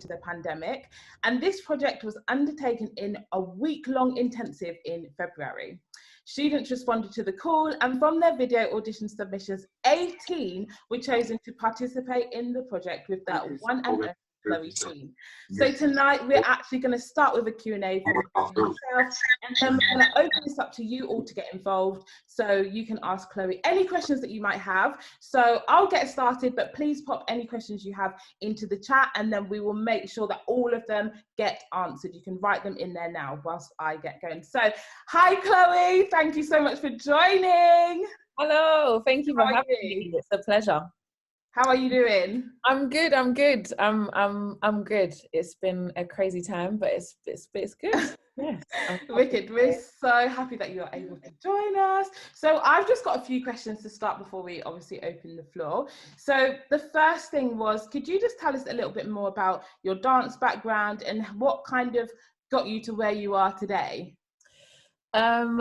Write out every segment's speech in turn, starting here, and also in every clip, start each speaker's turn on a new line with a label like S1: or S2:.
S1: to the pandemic. And this project was undertaken in a week-long intensive in February. Students responded to the call, and from their video audition submissions, 18 were chosen to participate in the project with that one and only Kloe team. So tonight we're actually going to start with a Q&A from yourself, and then we're going to open this up to you all to get involved, so you can ask Kloe any questions that you might have. So I'll get started, but please pop any questions you have into the chat, and then we will make sure that all of them get answered. You can write them in there now whilst I get going. So hi Kloe, thank you so much for joining.
S2: Hello, thank you for having me. It's a pleasure.
S1: How are you doing?
S2: I'm good. I'm good. I'm good. It's been a crazy time, but it's good. Yes.
S1: Wicked. We're so happy that you're able to join us. So I've just got a few questions to start before we obviously open the floor. So the first thing was, could you just tell us a little bit more about your dance background and what kind of got you to where you are today?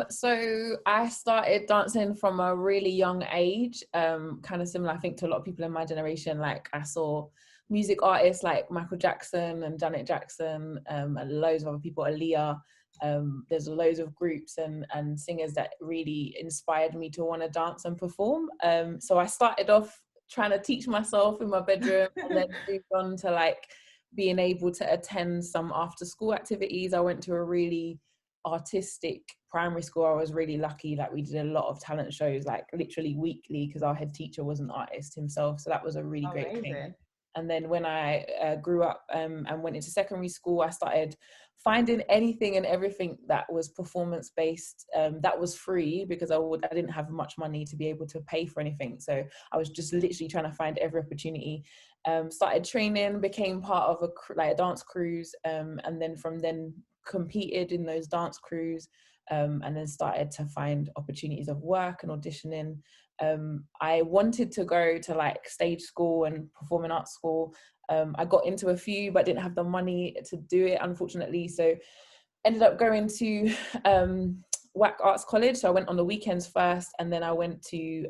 S2: So I started dancing from a really young age, kind of similar, I think, to a lot of people in my generation. Like, I saw music artists like Michael Jackson and Janet Jackson, and loads of other people, Aaliyah. There's loads of groups and singers that really inspired me to want to dance and perform. So I started off trying to teach myself in my bedroom, and then moved on to like being able to attend some after school activities. I went to a really artistic primary school. I was really lucky that we did a lot of talent shows, like literally weekly, because our head teacher was an artist himself, so that was a really great thing. And then when I grew up and went into secondary school, I started finding anything and everything that was performance based, that was free, because I didn't have much money to be able to pay for anything, so I was just literally trying to find every opportunity. Started training, became part of a dance cruise, and then from then competed in those dance crews, and then started to find opportunities of work and auditioning. I wanted to go to like stage school and performing arts school. I got into a few, but didn't have the money to do it, unfortunately. So ended up going to WAC Arts College. So I went on the weekends first, and then I went to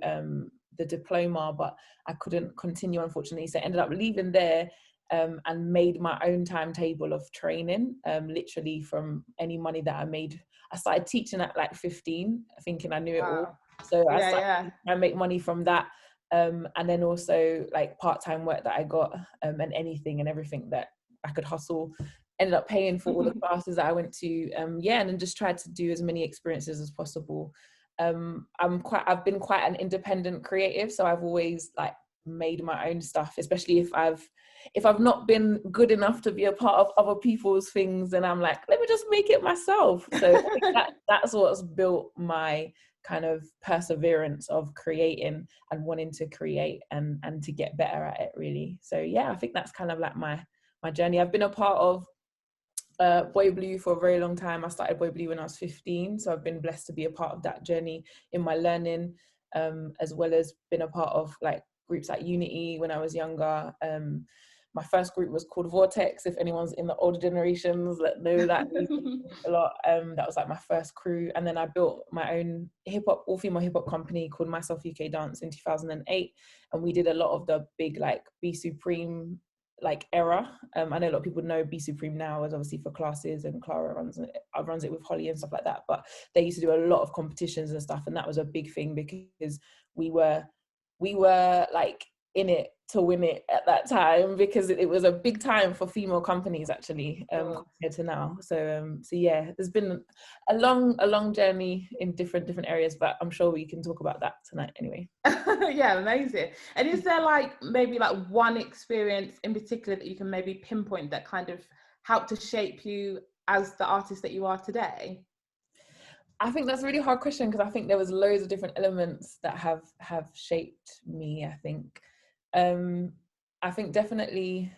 S2: the diploma, but I couldn't continue, unfortunately. So I ended up leaving there, and made my own timetable of training, literally from any money that I made. I started teaching at like 15, thinking I knew it all. So I make money from that, and then also like part-time work that I got, and anything and everything that I could hustle. Ended up paying for all the classes that I went to, and then just tried to do as many experiences as possible. I've been quite an independent creative, so I've always like made my own stuff, especially if I've not been good enough to be a part of other people's things, and I'm like, let me just make it myself. So I think that's what's built my kind of perseverance of creating and wanting to create and to get better at it, really. So yeah, I think that's kind of like my journey. I've been a part of Boy Blue for a very long time. I started Boy Blue when I was 15, so I've been blessed to be a part of that journey in my learning, as well as been a part of like groups like Unity when I was younger. My first group was called Vortex, if anyone's in the older generations that know that a lot. That was like my first crew. And then I built my own all-female hip-hop company called Myself UK Dance in 2008. And we did a lot of the big like Be Supreme like era. I know a lot of people know Be Supreme now as obviously for classes, and Clara runs it with Holly and stuff like that. But they used to do a lot of competitions and stuff. And that was a big thing because we were like in it to win it at that time, because it was a big time for female companies actually, compared to now. So yeah, there's been a long journey in different areas, but I'm sure we can talk about that tonight anyway.
S1: Yeah, amazing. And is there like maybe like one experience in particular that you can maybe pinpoint that kind of helped to shape you as the artist that you are today?
S2: I think that's a really hard question, because I think there was loads of different elements that have shaped me. I think definitely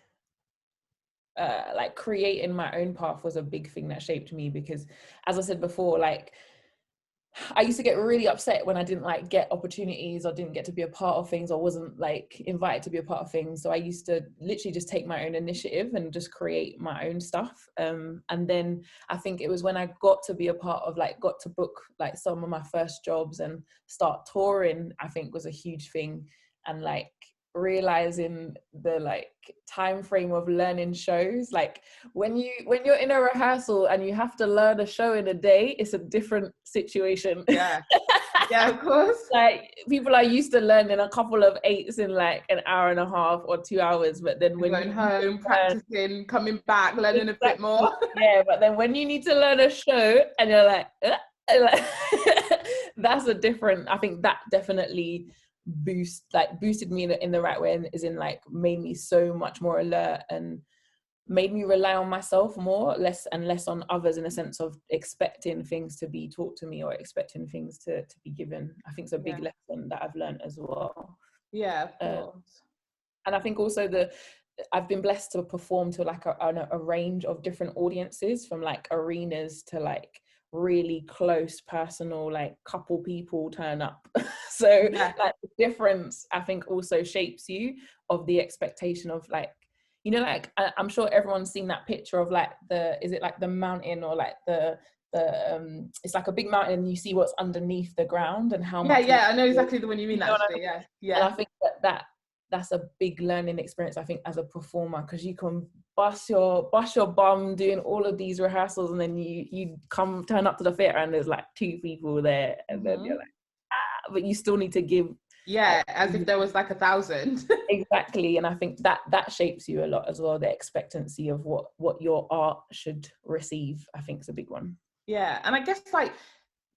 S2: like creating my own path was a big thing that shaped me, because as I said before, like I used to get really upset when I didn't like get opportunities or didn't get to be a part of things or wasn't like invited to be a part of things. So I used to literally just take my own initiative and just create my own stuff. And then I think it was when I got to be a part of got to book like some of my first jobs and start touring, I think was a huge thing. And like realizing the like time frame of learning shows. Like when you're in a rehearsal and you have to learn a show in a day, it's a different situation.
S1: Yeah. Yeah, of course.
S2: Like people are used to learning a couple of eights in like an hour and a half or 2 hours, but then when
S1: Going
S2: you
S1: home, practicing, coming back, learning a bit
S2: exactly,
S1: more.
S2: yeah, but then when you need to learn a show and you're like, like that's a different, I think that definitely boosted me in the right way, and is in like made me so much more alert and made me rely on myself more, less and less on others, in a sense of expecting things to be taught to me or expecting things to be given. I think it's a big lesson that I've learned as well.
S1: Yeah, of course.
S2: And I think also I've been blessed to perform to like a range of different audiences, from like arenas to like really close personal, like couple people turn up. So like the difference, I think, also shapes you of the expectation of like, you know, like I'm sure everyone's seen that picture of like is it like the mountain or like the it's like a big mountain and you see what's underneath the ground and how much
S1: I know exactly the one you mean, actually.
S2: And I think that's a big learning experience, I think, as a performer, because you can bust your bum doing all of these rehearsals, and then you turn up to the theatre and there's like 2 people there, and then you're like, but you still need to give
S1: as if there was like 1,000.
S2: Exactly. And I think that shapes you a lot as well, the expectancy of what your art should receive, I think, is a big one.
S1: And I guess like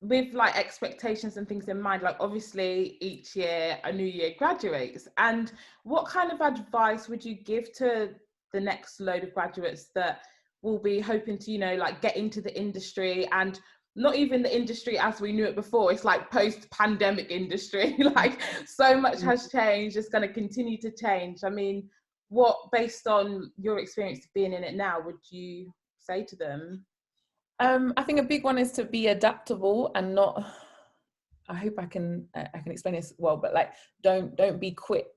S1: with like expectations and things in mind, like obviously each year a new year graduates, and what kind of advice would you give to the next load of graduates that will be hoping to, you know, like get into the industry, and not even the industry as we knew it before, it's like post-pandemic industry, like so much has changed, it's going to continue to change. I mean, what, based on your experience being in it now, would you say to them?
S2: I think a big one is to be adaptable and not, I hope I can explain this well, but like don't be quick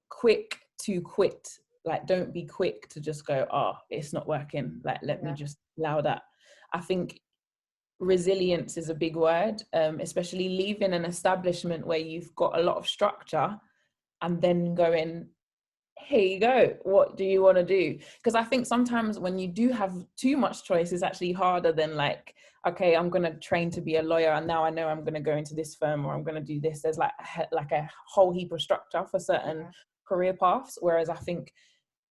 S2: to quit. Like don't be quick to just go, it's not working, like let me just allow that. I think resilience is a big word, especially leaving an establishment where you've got a lot of structure and then going, here you go, what do you want to do? Because I think sometimes when you do have too much choice, it's actually harder than like, okay, I'm going to train to be a lawyer and now I know I'm going to go into this firm or I'm going to do this. There's like a whole heap of structure for certain career paths, whereas I think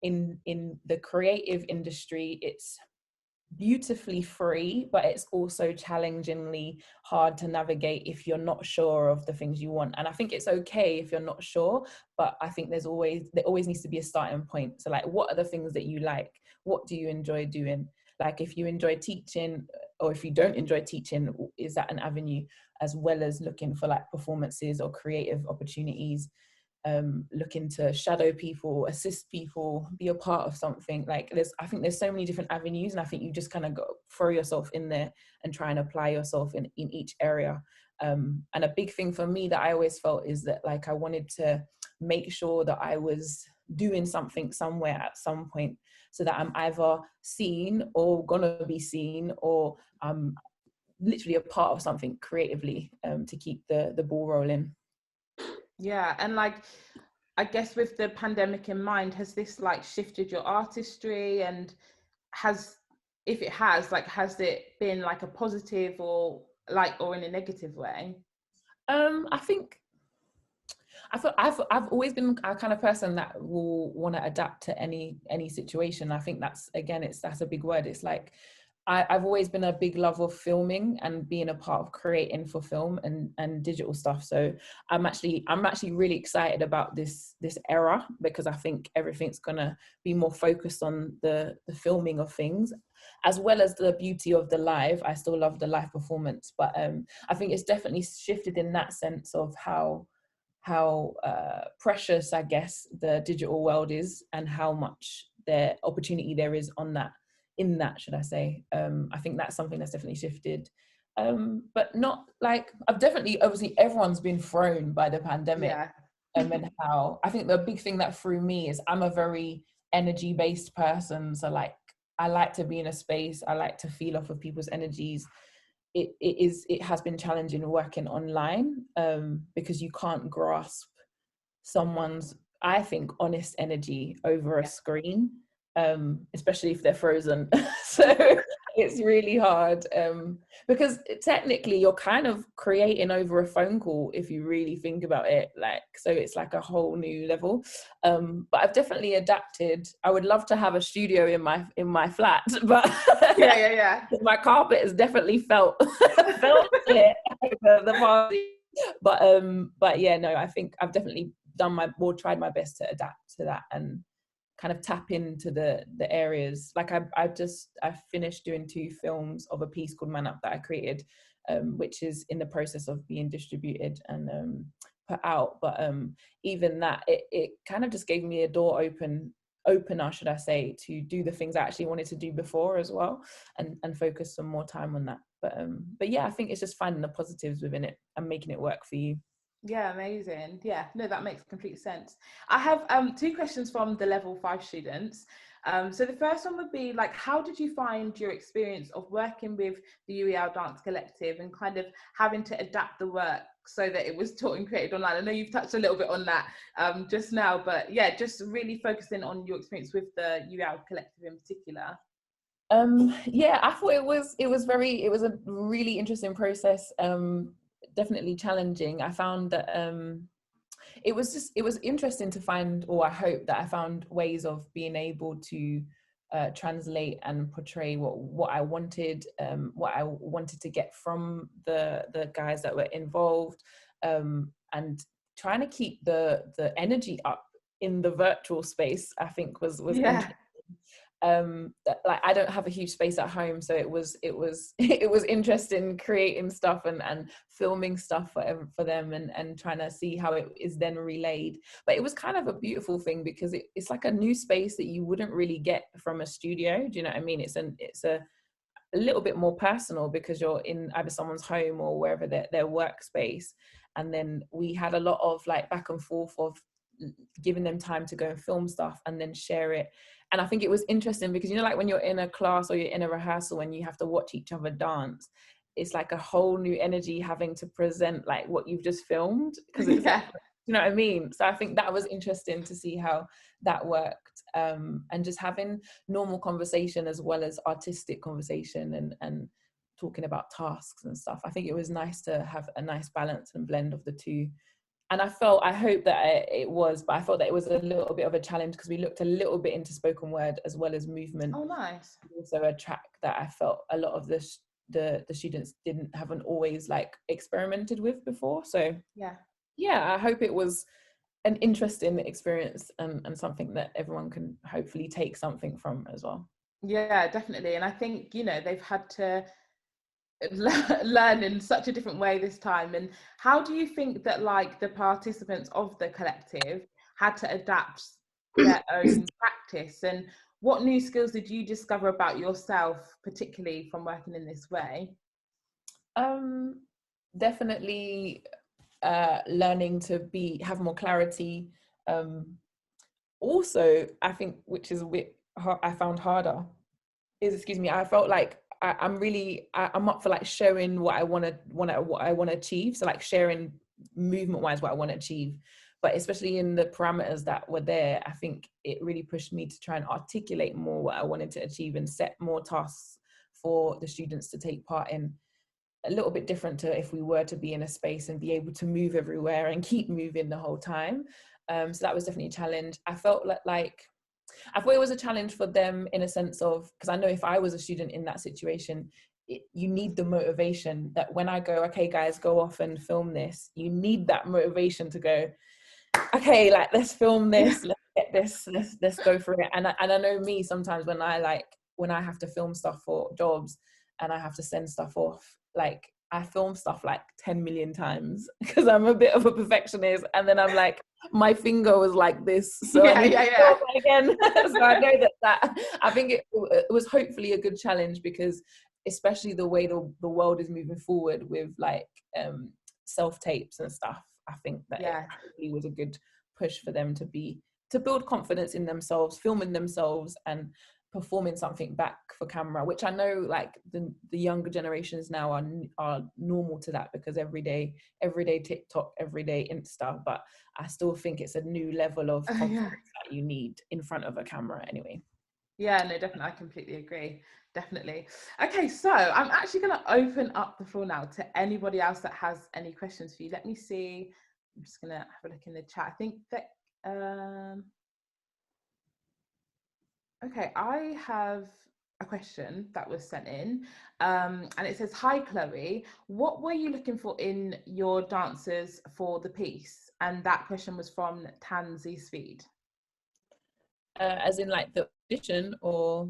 S2: in the creative industry, it's beautifully free, but it's also challengingly hard to navigate if you're not sure of the things you want. And I think it's okay if you're not sure, but I think there always needs to be a starting point. So like, what are the things that you like? What do you enjoy doing? Like if you enjoy teaching, or if you don't enjoy teaching, is that an avenue, as well as looking for like performances or creative opportunities? Looking to shadow people, assist people, be a part of something. Like I think there's so many different avenues, and I think you just kind of got to throw yourself in there and try and apply yourself in each area. And a big thing for me that I always felt is that like I wanted to make sure that I was doing something somewhere at some point, so that I'm either seen or gonna be seen, or I'm literally a part of something creatively, to keep the ball rolling.
S1: And like, I guess with the pandemic in mind, has this like shifted your artistry, and if it has, like, has it been like a positive or in a negative way?
S2: I think I've always been a kind of person that will want to adapt to any situation. I think that's a big word. It's like I've always been a big love of filming and being a part of creating for film and digital stuff. So I'm actually really excited about this era, because I think everything's gonna be more focused on the filming of things, as well as the beauty of the live. I still love the live performance, but I think it's definitely shifted in that sense of how precious, I guess, the digital world is, and how much the opportunity there is in that, should I say. I think that's something that's definitely shifted. But not like, obviously everyone's been thrown by the pandemic. And how, I think the big thing that threw me is I'm a very energy-based person. So like, I like to be in a space, I like to feel off of people's energies. It has been challenging working online, because you can't grasp someone's I think, honest energy over a screen, especially if they're frozen. So it's really hard, because technically you're kind of creating over a phone call if you really think about it. Like, so it's like a whole new level. But I've definitely adapted. I would love to have a studio in my flat, but
S1: yeah.
S2: my carpet has definitely felt it over the party. But yeah, no, I think I've definitely tried my best to adapt to that and kind of tap into the areas. Like I finished doing 2 films of a piece called Man Up that I created, which is in the process of being distributed and put out. But even that, it kind of just gave me a door opener, should I say, to do the things I actually wanted to do before as well, and focus some more time on that. But yeah, I think it's just finding the positives within it and making it work for you.
S1: Yeah, amazing. Yeah, no, that makes complete sense. I have 2 questions from the level 5 students. So the first one would be like, how did you find your experience of working with the UEL Dance Collective and kind of having to adapt the work so that it was taught and created online? I know you've touched a little bit on that just now, but yeah, just really focusing on your experience with the UEL Collective in particular.
S2: Yeah, I thought it was a really interesting process. Definitely challenging. I found that it was interesting to find, or I hope that I found ways of being able to translate and portray what I wanted to get from the guys that were involved, and trying to keep the energy up in the virtual space, I think was
S1: Yeah.
S2: interesting. Like I don't have a huge space at home, so it was it was interesting creating stuff and filming stuff for them and trying to see how it is then relayed. But it was kind of a beautiful thing because it's like a new space that you wouldn't really get from a studio. Do you know what I mean? It's a little bit more personal because you're in either someone's home or wherever their workspace. And then we had a lot of like back and forth of giving them time to go and film stuff and then share it. And I think it was interesting because, you know, like when you're in a class or you're in a rehearsal and you have to watch each other dance, it's like a whole new energy having to present like what you've just filmed, because it's
S1: Yeah.
S2: you know what I mean? So I think that was interesting to see how that worked, and just having normal conversation as well as artistic conversation and talking about tasks and stuff. I think it was nice to have a nice balance and blend of the two. And I hope that it was, but I thought that it was a little bit of a challenge because we looked a little bit into spoken word as well as movement.
S1: Oh, nice.
S2: Also a track that I felt a lot of the students haven't always like experimented with before. So yeah, I hope it was an interesting experience and something that everyone can hopefully take something from as well.
S1: Yeah, definitely. And I think, you know, they've had to learn in such a different way this time. And how do you think that like the participants of the collective had to adapt their own practice, and what new skills did you discover about yourself, particularly from working in this way?
S2: Definitely learning to have more clarity. Also, I think, which is a bit I found harder, is, I felt like I'm up for like showing what I want to achieve. So like sharing movement wise what I want to achieve, but especially in the parameters that were there, I think it really pushed me to try and articulate more what I wanted to achieve and set more tasks for the students to take part in. A little bit different to if we were to be in a space and be able to move everywhere and keep moving the whole time. So that was definitely a challenge. I felt like I thought it was a challenge for them in a sense of, because I know if I was a student in that situation, you need the motivation that when I go, okay guys, go off and film this, you need that motivation to go, okay, like let's film this, let's get this, let's go for it. And I know me sometimes when I have to film stuff for jobs and I have to send stuff off, like I film stuff like 10 million times because I'm a bit of a perfectionist, and then I'm like, my finger was like this, so I need to film it again. So I know that I think it was hopefully a good challenge, because especially the way the world is moving forward with like self-tapes and stuff, I think that it really was a good push for them to build confidence in themselves, filming themselves, and performing something back for camera, which I know like the younger generations now are normal to that, because every day TikTok, every day Insta, but I still think it's a new level of confidence that you need in front of a camera anyway.
S1: Yeah, no, definitely. I completely agree. Definitely. Okay, so I'm actually going to open up the floor now to anybody else that has any questions for you. Let me see. I'm just going to have a look in the chat. I think that, okay, I have a question that was sent in, and it says, "Hi, Kloe. What were you looking for in your dancers for the piece?" And that question was from Tansy Speed.
S2: As in like the audition, or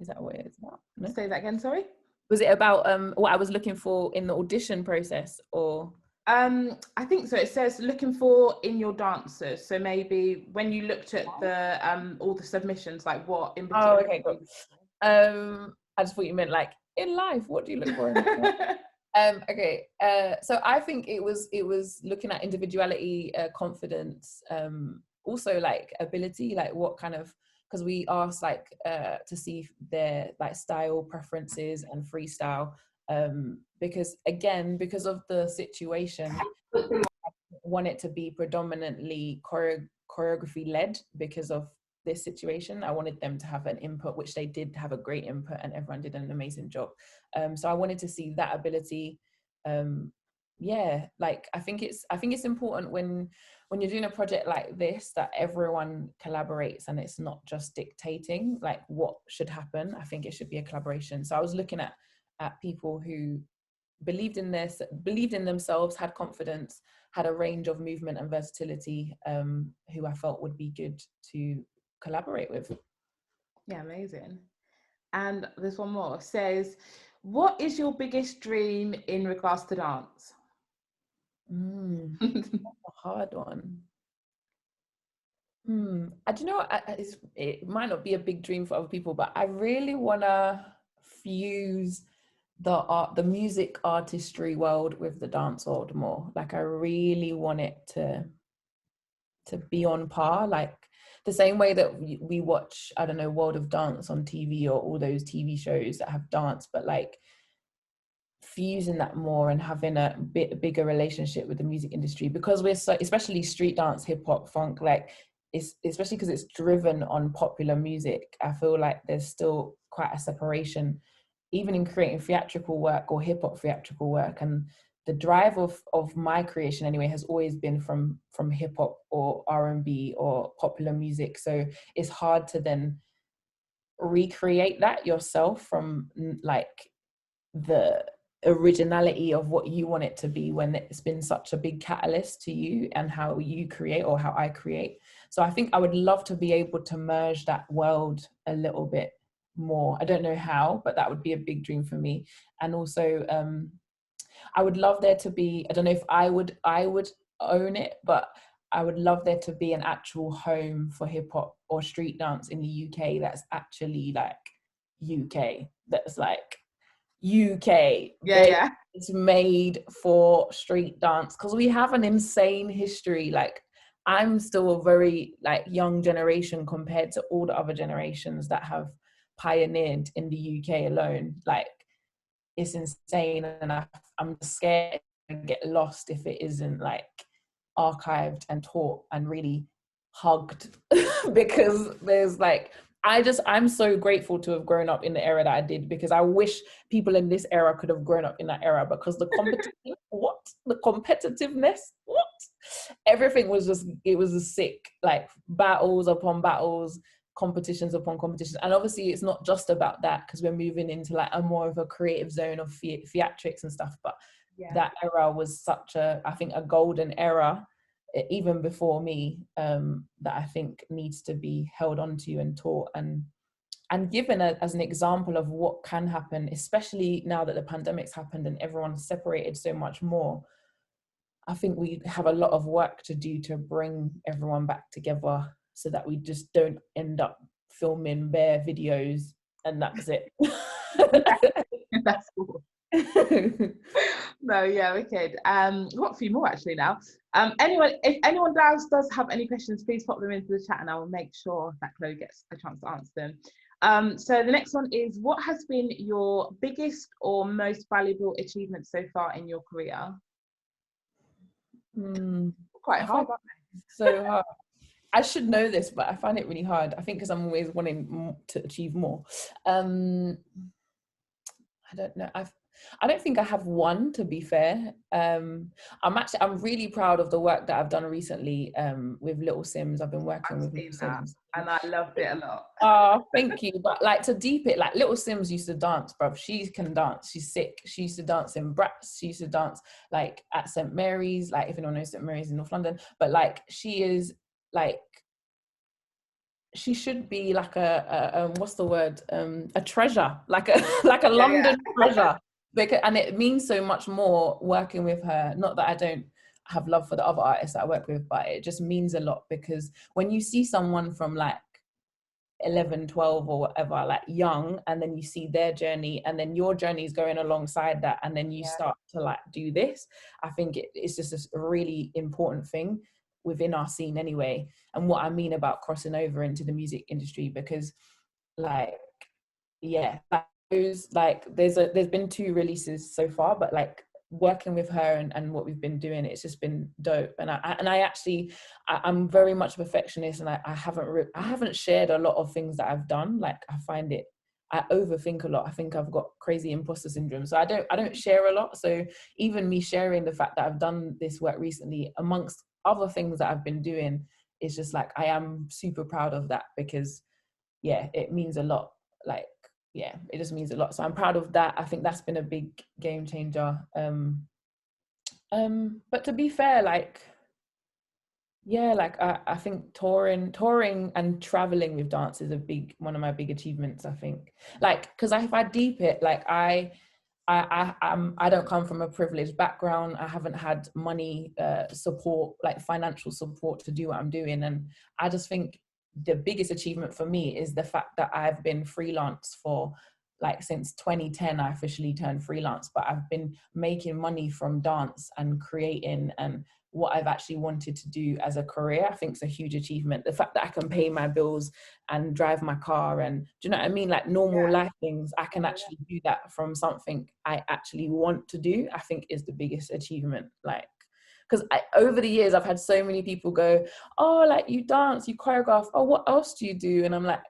S2: is that what it's about? No?
S1: Say that again, sorry.
S2: Was it about what I was looking for in the audition process, or?
S1: I think so. It says looking for in your dancers. So maybe when you looked at the all the submissions, like what in particular?
S2: Oh, okay, cool. I just thought you meant like in life. What do you look for in life? Okay. So I think it was looking at individuality, confidence, also like ability, like what kind of, because we asked like to see their like style preferences and freestyle, because again, because of the situation, I want it to be predominantly choreography led. Because of this situation, I wanted them to have an input, which they did have a great input, and everyone did an amazing job. So I wanted to see that ability. Yeah, like I think it's important when you're doing a project like this that everyone collaborates and it's not just dictating like what should happen. I think it should be a collaboration. So I was looking at people who believed in themselves, had confidence, had a range of movement and versatility, who I felt would be good to collaborate with.
S1: Yeah, amazing. And there's one more. It says, "What is your biggest dream in regards to dance?"
S2: That's a hard one. I don't know. It might not be a big dream for other people, but I really wanna fuse the music artistry world with the dance world more. Like I really want it to be on par, like the same way that we watch, I don't know, World of Dance on TV or all those TV shows that have dance, but like fusing that more and having a bigger relationship with the music industry, because we're so, especially street dance, hip hop, funk, like it's especially because it's driven on popular music. I feel like there's still quite a separation, even in creating theatrical work or hip hop theatrical work. And the drive of my creation anyway has always been from hip hop or R&B or popular music. So it's hard to then recreate that yourself from like the originality of what you want it to be when it's been such a big catalyst to you and how you create or how I create. So I think I would love to be able to merge that world a little bit more. I don't know how, but that would be a big dream for me. And also I would love there to be, I don't know if I would own it, but I would love there to be an actual home for hip hop or street dance in the UK that's actually like UK, that's like UK.
S1: Yeah.
S2: It's made for street dance, because we have an insane history. Like I'm still a very like young generation compared to all the other generations that have pioneered in the UK alone. Like it's insane, and I'm scared to get lost if it isn't like archived and taught and really hugged because there's like I'm so grateful to have grown up in the era that I did, because I wish people in this era could have grown up in that era, because the competitiveness, everything was just, it was a sick, like battles upon battles, competitions upon competitions. And obviously it's not just about that, because we're moving into like a more of a creative zone of theatrics and stuff, but that era was such a, I think, a golden era even before me, that I think needs to be held onto and taught and given as an example of what can happen, especially now that the pandemic's happened and everyone's separated so much more. I think we have a lot of work to do to bring everyone back together so that we just don't end up filming bare videos and that's it.
S1: That's cool. No, yeah, wicked. Got a few more actually now. If anyone else does have any questions, please pop them into the chat and I will make sure that Kloe gets a chance to answer them. So the next one is, what has been your biggest or most valuable achievement so far in your career? Quite hard, aren't they?
S2: So hard. I should know this, but I find it really hard. I think because I'm always wanting to achieve more. I don't know. I don't think I have one, to be fair. I'm really proud of the work that I've done recently with Little Sims. I've been working with Little Sims,
S1: and I loved it a lot.
S2: Oh, thank you. But like, to deep it, like, Little Sims used to dance, bruv. She can dance. She's sick. She used to dance in Bratz. She used to dance like at St. Mary's, like, if anyone knows St. Mary's in North London. But like, she is like, she should be like a what's the word, a treasure, like a London treasure, because, and it means so much more working with her. Not that I don't have love for the other artists that I work with, but it just means a lot, because when you see someone from like 11, 12 or whatever, like young, and then you see their journey, and then your journey is going alongside that, and then you start to like do this, I think it's just a really important thing within our scene anyway. And what I mean about crossing over into the music industry, because like, yeah, like there's been 2 releases so far, but like working with her and what we've been doing, it's just been dope. And I'm very much a perfectionist, and I haven't shared a lot of things that I've done. Like, I overthink a lot. I think I've got crazy imposter syndrome, so I don't share a lot. So even me sharing the fact that I've done this work recently, amongst other things that I've been doing, is just like, I am super proud of that, because yeah, it means a lot. Like, yeah, it just means a lot. So I'm proud of that. I think that's been a big game changer. But to be fair, like, yeah, like I think touring and traveling with dance is one of my big achievements, I think. Like, because if I deep it, like, I don't come from a privileged background. I haven't had money support, like financial support, to do what I'm doing. And I just think the biggest achievement for me is the fact that I've been freelance for, like, since 2010. I officially turned freelance, but I've been making money from dance and creating, and what I've actually wanted to do as a career, I think, is a huge achievement. The fact that I can pay my bills and drive my car, and do you know what I mean? Like, normal life things, I can actually do that from something I actually want to do, I think, is the biggest achievement. Like, because over the years, I've had so many people go, oh, like, you dance, you choreograph, oh, what else do you do? And I'm like,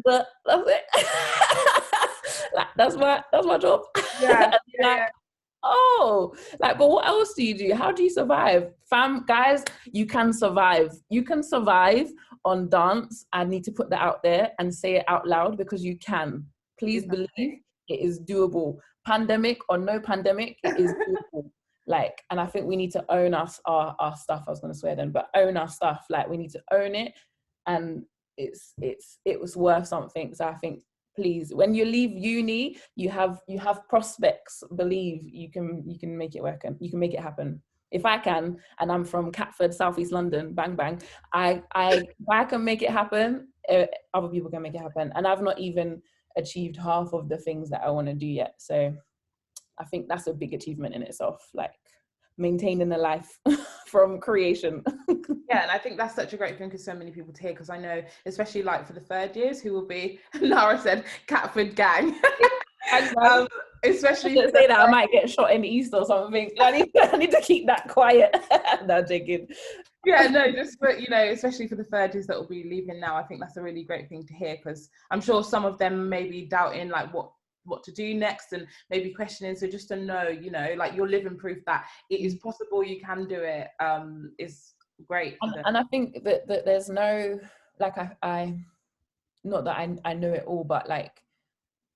S2: but that's it. Like, that's my job. Like, oh, like, but what else do you do? How do you survive? Guys, you can survive. You can survive on dance. I need to put that out there and say it out loud, because you can. Please believe it is doable. Pandemic or no pandemic, it is doable. Like, and I think we need to own our stuff. I was going to swear then, but own our stuff. Like, we need to own it, and it was worth something. So I think, please, when you leave uni, you have prospects. Believe you can make it work, and you can make it happen. If I can, and I'm from Catford, Southeast London, bang bang, if I can make it happen, other people can make it happen. And I've not even achieved half of the things that I want to do yet. So I think that's a big achievement in itself, like maintaining a life from creation.
S1: Yeah, and I think that's such a great thing for so many people to hear, because I know, especially like for the third years, who will be, Lara said, Catford gang. Especially
S2: I say that I might get shot in the East or something. I need to keep that quiet. No, joking.
S1: Yeah, no, just for, you know, especially for the third years that will be leaving now, I think that's a really great thing to hear, because I'm sure some of them may be doubting like what to do next, and maybe questioning. So just to know, you know, like, you're living proof that it is possible, you can do it, is great.
S2: And I think that there's no, like, I not that I know it all, but like,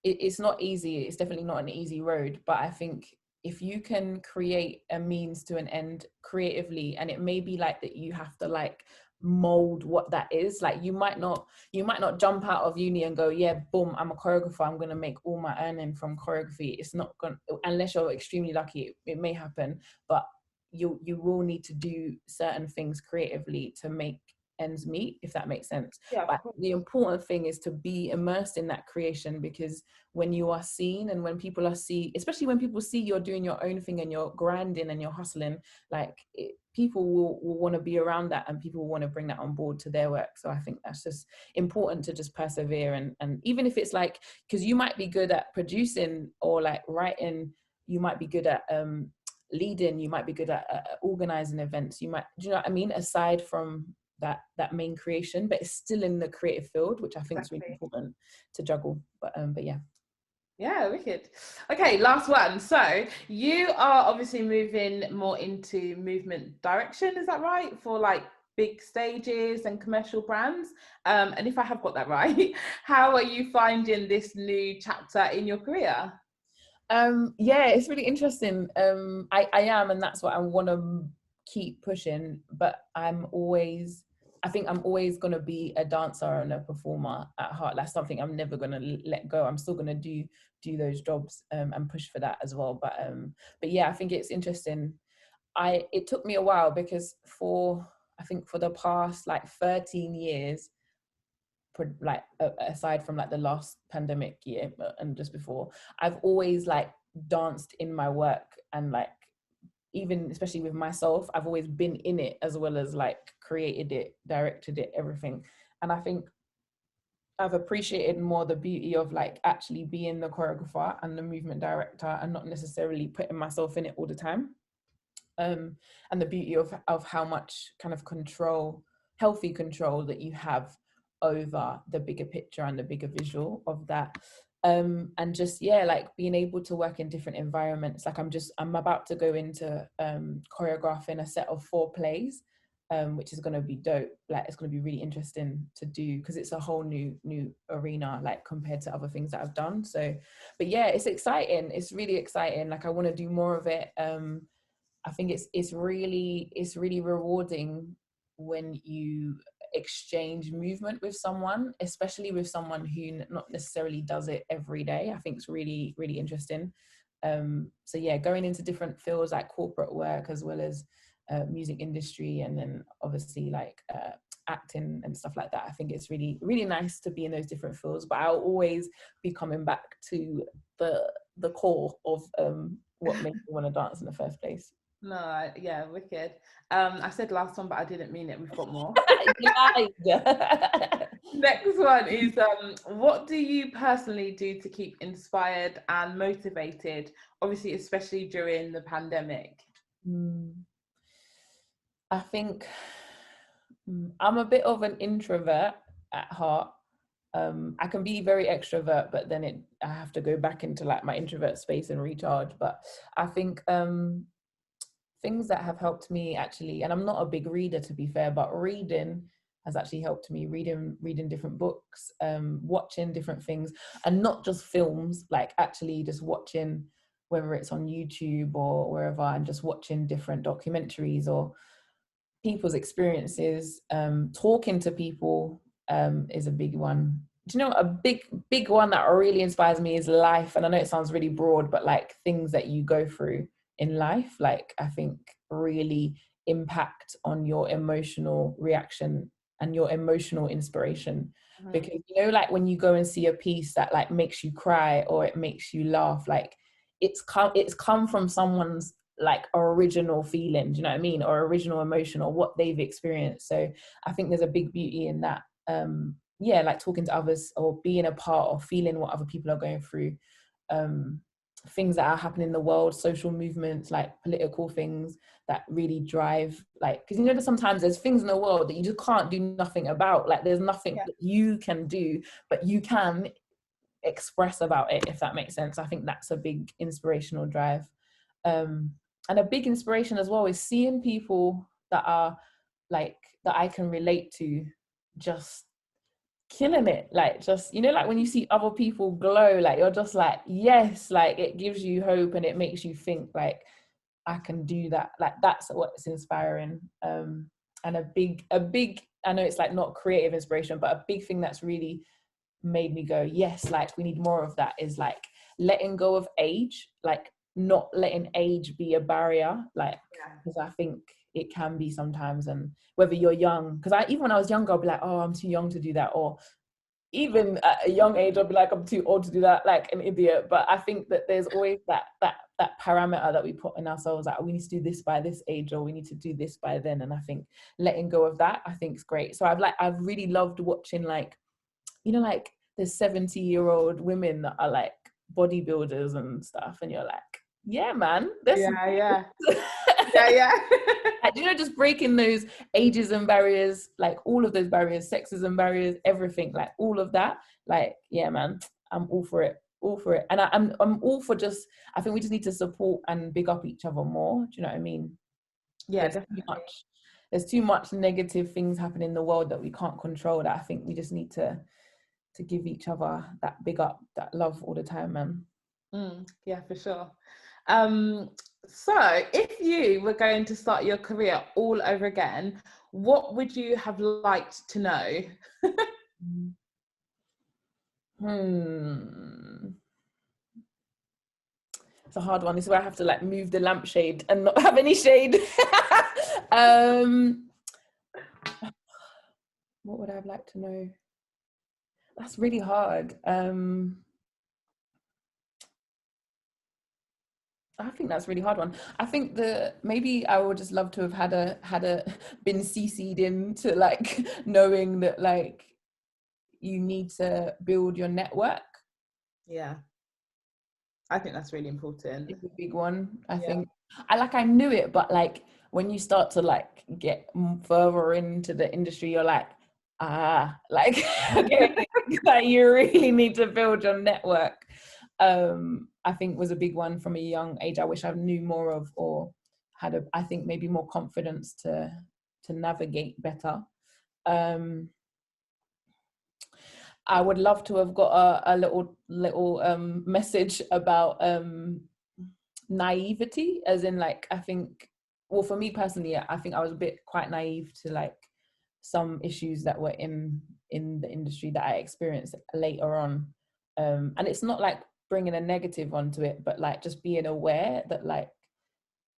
S2: it's not easy. It's definitely not an easy road. But I think if you can create a means to an end creatively, and it may be like that, you have to like mold what that is. Like, you might not jump out of uni and go, yeah, boom, I'm a choreographer, I'm going to make all my earning from choreography. It's not going, unless you're extremely lucky, it may happen, but you will need to do certain things creatively to make ends meet, if that makes sense.
S1: Yeah,
S2: But the important thing is to be immersed in that creation, because when you are seen and when people are especially when people see you're doing your own thing and you're grinding and you're hustling, like people will want to be around that, and people will want to bring that on board to their work. So I think that's just important to just persevere, and even if it's like, because you might be good at producing or like writing, you might be good at leading, you might be good at organizing events, you might, do you know what I mean, aside from that main creation, but it's still in the creative field, which I think is really important to juggle. But yeah.
S1: Yeah, wicked. Okay, last one. So you are obviously moving more into movement direction, is that right? For like big stages and commercial brands. And if I have got that right, how are you finding this new chapter in your career?
S2: Yeah, it's really interesting. I am, and that's what I want to keep pushing, but I think I'm always going to be a dancer and a performer at heart. That's something I'm never going to let go. I'm still going to do those jobs and push for that as well. But yeah, I think it's interesting. It took me a while, because I think for the past like 13 years, like aside from like the last pandemic year and just before, I've always like danced in my work, and like even especially with myself, I've always been in it as well as like created it, directed it, everything. And I think I've appreciated more the beauty of like actually being the choreographer and the movement director, and not necessarily putting myself in it all the time. And the beauty of how much kind of healthy control that you have over the bigger picture and the bigger visual of that. And just, yeah, like being able to work in different environments. Like I'm about to go into choreographing a set of 4 plays, which is going to be dope. Like it's going to be really interesting to do, because it's a whole new arena, like compared to other things that I've done. So, but yeah, it's exciting. It's really exciting. Like I want to do more of it. I think it's really rewarding when you exchange movement with someone, especially with someone who not necessarily does it every day. I think it's really, really interesting. So yeah, going into different fields like corporate work as well as music industry, and then obviously like acting and stuff like that. I think it's really, really nice to be in those different fields, but I'll always be coming back to the core of what makes me want to dance in the first place.
S1: No, yeah, wicked. I said last one, but I didn't mean it. We've got more.
S2: You lied.
S1: Next one is what do you personally do to keep inspired and motivated, obviously especially during the pandemic?
S2: I think I'm a bit of an introvert at heart. I can be very extrovert, but then I have to go back into like my introvert space and recharge. But I think things that have helped me actually, and I'm not a big reader to be fair, but reading has actually helped me. Reading different books, watching different things, and not just films, like actually just watching, whether it's on YouTube or wherever, and just watching different documentaries or people's experiences. Talking to people is a big one. Do you know, a big one that really inspires me is life. And I know it sounds really broad, but like things that you go through in life, like I think really impact on your emotional reaction and your emotional inspiration. Because you know, like when you go and see a piece that like makes you cry or it makes you laugh, like it's come from someone's like original feeling, do you know what I mean, or original emotion, or what they've experienced. So I think there's a big beauty in that. Yeah, like talking to others or being a part of feeling what other people are going through, things that are happening in the world, social movements, like political things that really drive, like, because you know that sometimes there's things in the world that you just can't do nothing about, like there's nothing that you can do, but you can express about it, if that makes sense. I think that's a big inspirational drive. And a big inspiration as well is seeing people that are like, that I can relate to, just killing it, like, just, you know, like when you see other people glow, like you're just like, yes, like it gives you hope and it makes you think like, I can do that. Like that's what's inspiring. And a big I know it's like not creative inspiration, but a big thing that's really made me go, yes, like we need more of that, is like letting go of age, like not letting age be a barrier, like because I think it can be sometimes, and whether you're young, because even when I was younger, I'll be like, oh, I'm too young to do that, or even at a young age, I'll be like, I'm too old to do that, like an idiot. But I think that there's always that parameter that we put in ourselves, like we need to do this by this age, or we need to do this by then. And I think letting go of that, I think is great. So I've really loved watching, like, you know, like there's 70-year-old women that are like bodybuilders and stuff, and you're like, yeah, man,
S1: yeah. Yeah.
S2: Like, you know, just breaking those ageism barriers, like all of those barriers, sexism barriers, everything, like all of that. Like, yeah, man, I'm all for it. All for it. And I'm all for just, I think we just need to support and big up each other more. Do you know what I mean?
S1: Yeah,
S2: There's
S1: definitely.
S2: there's too much negative things happening in the world that we can't control, that I think we just need to give each other that big up, that love all the time, man.
S1: Yeah, for sure. So if you were going to start your career all over again, what would you have liked to know?
S2: It's a hard one. This is where I have to like move the lampshade and not have any shade. What would I have liked to know? That's really hard. I think that's a really hard one. I think maybe I would just love to have had a been CC'd into like knowing that like you need to build your network.
S1: Yeah, I think that's really important.
S2: It's a big one. I think I knew it, but like when you start to like get further into the industry, you're like, like okay, like you really need to build your network. I think was a big one from a young age. I wish I knew more of, or had I think maybe more confidence to navigate better. I would love to have got a little message about naivety, as in like, I think, well, for me personally, I think I was a bit quite naive to like some issues that were in the industry that I experienced later on. And it's not like bringing a negative onto it, but like just being aware that like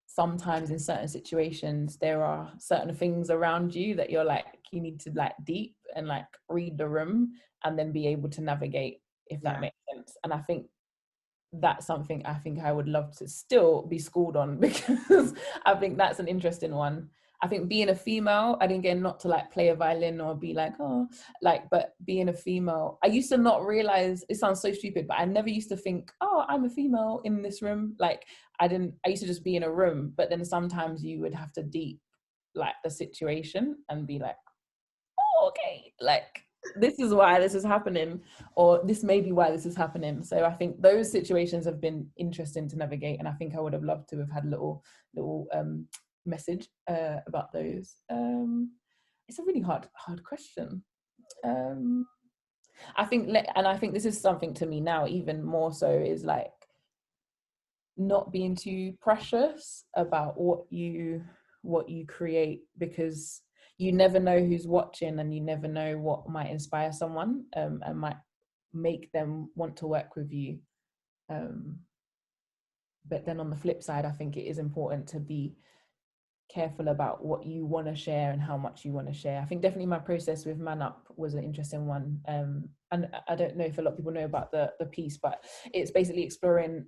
S2: sometimes in certain situations there are certain things around you that you're like, you need to like deep and like read the room and then be able to navigate, if that makes sense. And I think that's something I think I would love to still be schooled on, because I think that's an interesting one. I think being a female, I didn't get not to like play a violin or be like, oh, like, but being a female, I used to not realize, it sounds so stupid, but I never used to think, oh, I'm a female in this room. Like I used to just be in a room, but then sometimes you would have to deep like the situation and be like, oh, okay, like this is why this is happening, or this may be why this is happening. So I think those situations have been interesting to navigate, and I think I would have loved to have had a little message about those. It's a really hard question. I think, and I think this is something to me now even more so, is like not being too precious about what you create, because you never know who's watching, and you never know what might inspire someone and might make them want to work with you. But then on the flip side, I think it is important to be careful about what you want to share and how much you want to share. I think definitely my process with Man Up was an interesting one. And I don't know if a lot of people know about the piece, but it's basically exploring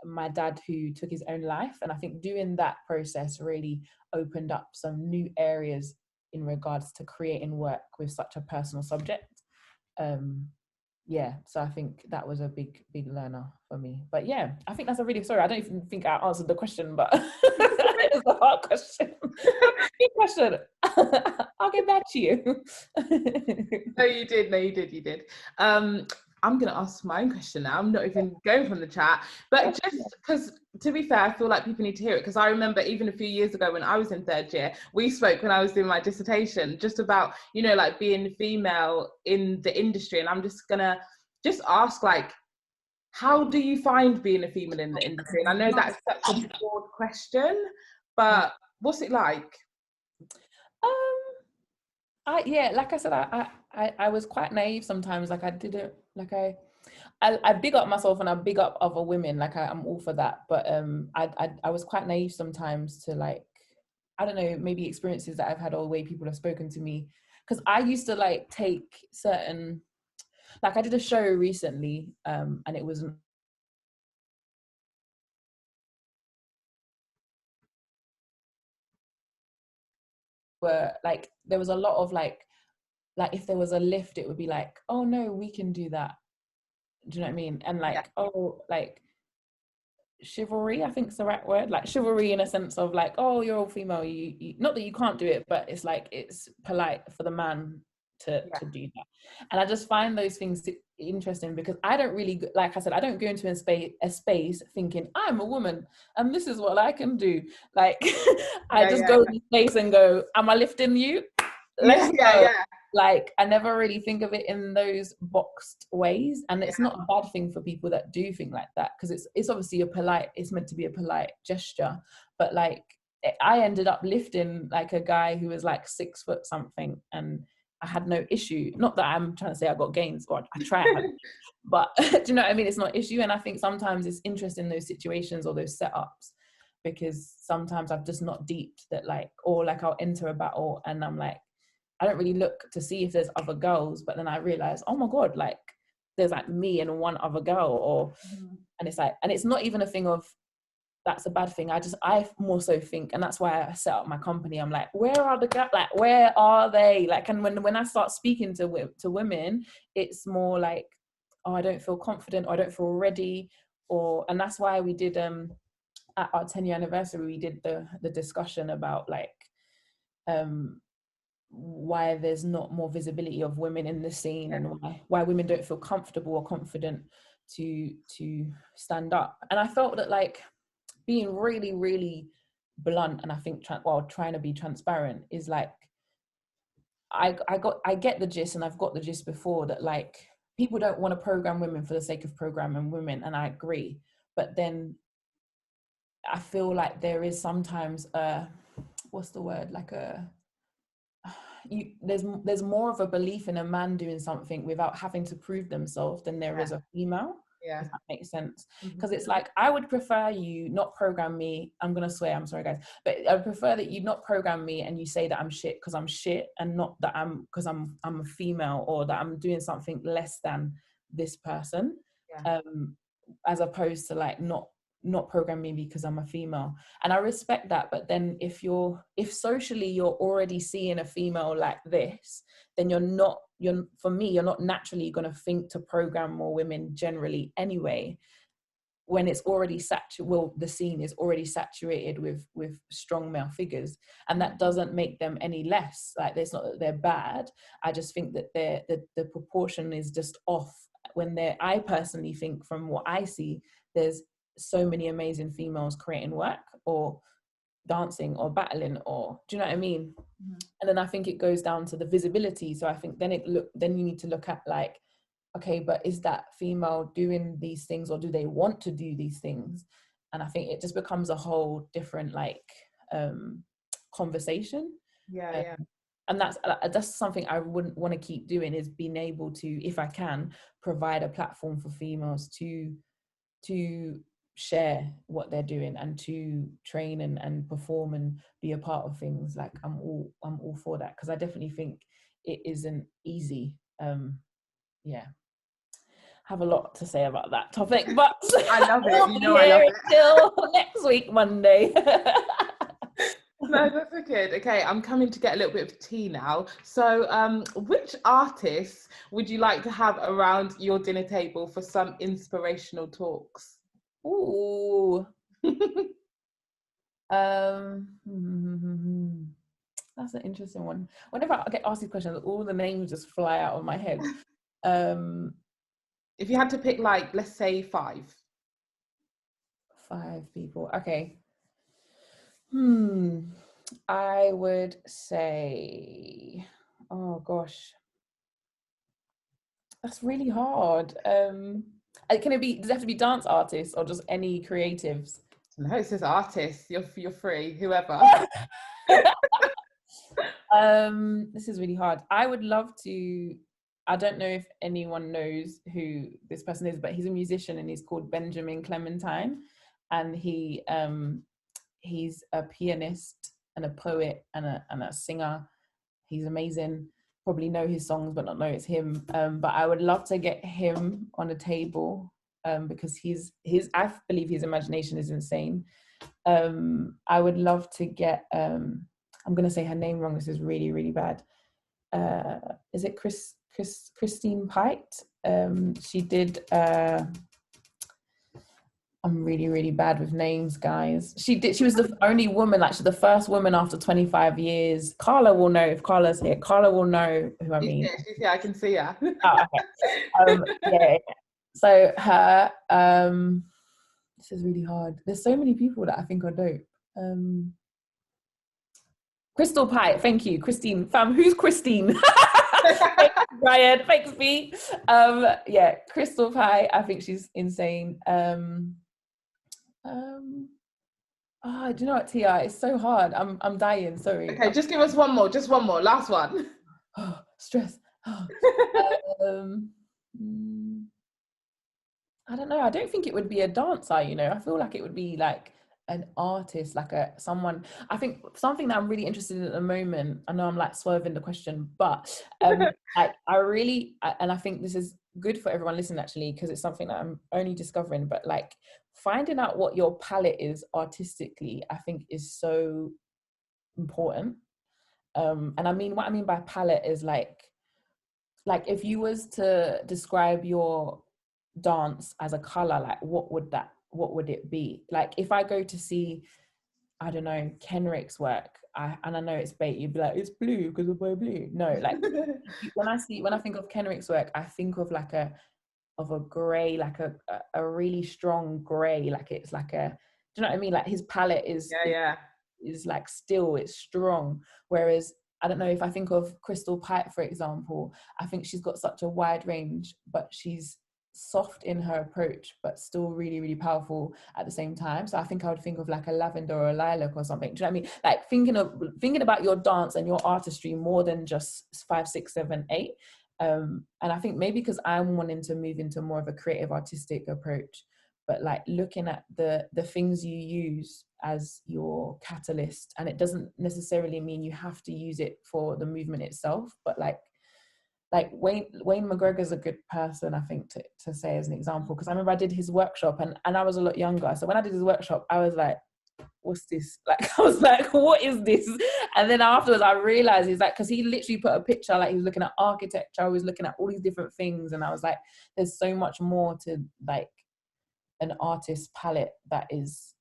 S2: my dad who took his own life. And I think doing that process really opened up some new areas in regards to creating work with such a personal subject. So I think that was a big learner for me. But yeah, I think that's a really, sorry, I don't even think I answered the question, but it's a hard question. Good question. I'll get back to you.
S1: No, you did. I'm going to ask my own question now. I'm not even going from the chat, but just because, to be fair, I feel like people need to hear it, because I remember even a few years ago when I was in third year, we spoke when I was doing my dissertation just about, you know, like being female in the industry. And I'm just going to ask, like, how do you find being a female in the industry? And I know that's such a broad question, but what's it like?
S2: Like I said, I was quite naive sometimes. Like I didn't, like I big up myself and I big up other women. Like I'm all for that. But I was quite naive sometimes to like I don't know, maybe experiences that I've had or the way people have spoken to me. Because I used to like take certain, like I did a show recently, and it was where like there was a lot of like if there was a lift, it would be like, oh no, we can do that. Do you know what I mean? And like,
S1: Yeah.
S2: oh, like chivalry, I think is the right word, like chivalry in a sense of like, oh, you're all female, you not that you can't do it, but it's like it's polite for the man to do that. And I just find those things interesting because I don't really, like I said, I don't go into a space thinking I'm a woman and this is what I can do. Like I just go in the space and go, am I lifting you? Let's go. Like I never really think of it in those boxed ways, and it's not a bad thing for people that do think like that, because it's obviously it's meant to be a polite gesture. But like I ended up lifting like a guy who was like 6 foot something, and I had no issue. Not that I'm trying to say I got gains, or I try but do you know what I mean? It's not an issue. And I think sometimes it's interesting in those situations or those setups, because sometimes I've just not deeped that, like, or like I'll enter a battle and I'm like, I don't really look to see if there's other girls, but then I realize, oh my God, like there's like me and one other girl, or and it's like, and it's not even a thing of that's a bad thing. I more so think, and that's why I set up my company. I'm like, where are the guys? Like, where are they? Like, and when I start speaking to women, it's more like, oh, I don't feel confident, or I don't feel ready, and that's why we did at our 10-year anniversary, we did the discussion about like why there's not more visibility of women in the scene, and why women don't feel comfortable or confident to stand up. And I felt that, like, being really, really blunt, and I think trying to be transparent, is like I get the gist, and I've got the gist before, that like people don't want to program women for the sake of programming women, and I agree. But then I feel like there is sometimes what's the word, like there's more of a belief in a man doing something without having to prove themselves than there is a female. If that makes sense. Because it's like, I would prefer you not program me. I'm gonna swear, I'm sorry guys, but I would prefer that you not program me and you say that I'm shit because I'm shit, and not that because I'm a female, or that I'm doing something less than this person. As opposed to like not program me because I'm a female. And I respect that. But then if socially you're already seeing a female like this, then you're not naturally going to think to program more women generally anyway, when it's already the scene is already saturated with strong male figures. And that doesn't make them any less, like, it's not that they're bad. I just think that the proportion is just off. I personally think, from what I see, there's so many amazing females creating work, or dancing, or battling, or, do you know what I mean? And then I think it goes down to the visibility. So I think then you need to look at, like, okay, but is that female doing these things, or do they want to do these things? And I think it just becomes a whole different, like, conversation. And that's something I wouldn't want to keep doing, is being able to, if I can, provide a platform for females to share what they're doing, and to train and perform and be a part of things. Like, I'm all for that, because I definitely think it isn't easy. Have a lot to say about that topic, but
S1: I love it. I love it.
S2: Till next week, Monday.
S1: No, that's so good. Okay, I'm coming to get a little bit of tea now. So, which artists would you like to have around your dinner table for some inspirational talks?
S2: Ooh. That's an interesting one. Whenever I get asked these questions, all the names just fly out of my head.
S1: If you had to pick, like, let's say 5
S2: people, okay. I would say, oh gosh, that's really hard. Does it have to be dance artists, or just any creatives?
S1: No, it says artists. You're free, whoever.
S2: This is really hard. I would love to. I don't know if anyone knows who this person is, but he's a musician, and he's called Benjamin Clementine, and he's a pianist, and a poet and a singer. He's amazing. Probably know his songs, but not know it's him. But I would love to get him on a table because I believe his imagination is insane. I would love to get. I'm gonna say her name wrong. This is really, really bad. Is it Christine Pite? She did. I'm really, really bad with names, guys. She was the only woman, like she's the first woman after 25 years. Carla will know, if Carla's here. Carla will know who I mean.
S1: She's here, I can see her.
S2: Oh, okay. Yeah. So her, this is really hard. There's so many people that I think are dope. Crystal Pite, thank you. Christine, fam, who's Christine? Thanks, Brian, thanks, B. Yeah, Crystal Pite, I think she's insane. Do you know what, Tia? It's so hard. I'm dying. Sorry.
S1: Okay, just give us one more. Just one more. Last one.
S2: Oh, stress. I don't know. I don't think it would be a dancer. You know, I feel like it would be like an artist, like someone. I think something that I'm really interested in at the moment. I know I'm like swerving the question, but and I think this is good for everyone listening actually, because it's something that I'm only discovering. But like finding out what your palette is artistically, I think is so important. And I mean, what I mean by palette is like if you was to describe your dance as a color, like what would it be? Like if I go to see, I don't know, Kenrick's work, and I know it's bait, you'd be like, it's blue because we're blue. No, like when I think of Kenrick's work, I think of like a gray, like a really strong gray, like it's like do you know what I mean? Like his palette is like still, it's strong. Whereas I don't know, if I think of Crystal Pite, for example, I think she's got such a wide range, but she's soft in her approach, but still really, really powerful at the same time. So I think I would think of like a lavender or a lilac or something. Do you know what I mean? Like thinking about your dance and your artistry more than just 5, 6, 7, 8. And I think maybe because I'm wanting to move into more of a creative artistic approach, but like looking at the things you use as your catalyst, and it doesn't necessarily mean you have to use it for the movement itself, but like Wayne McGregor's a good person, I think, to say as an example, because I remember I did his workshop and I was a lot younger. So when I did his workshop, I was like, what's this? Like, I was like, what is this? And then afterwards I realized he's like, because he literally put a picture, like he was looking at architecture, he was looking at all these different things. And I was like, there's so much more to like an artist's palette that is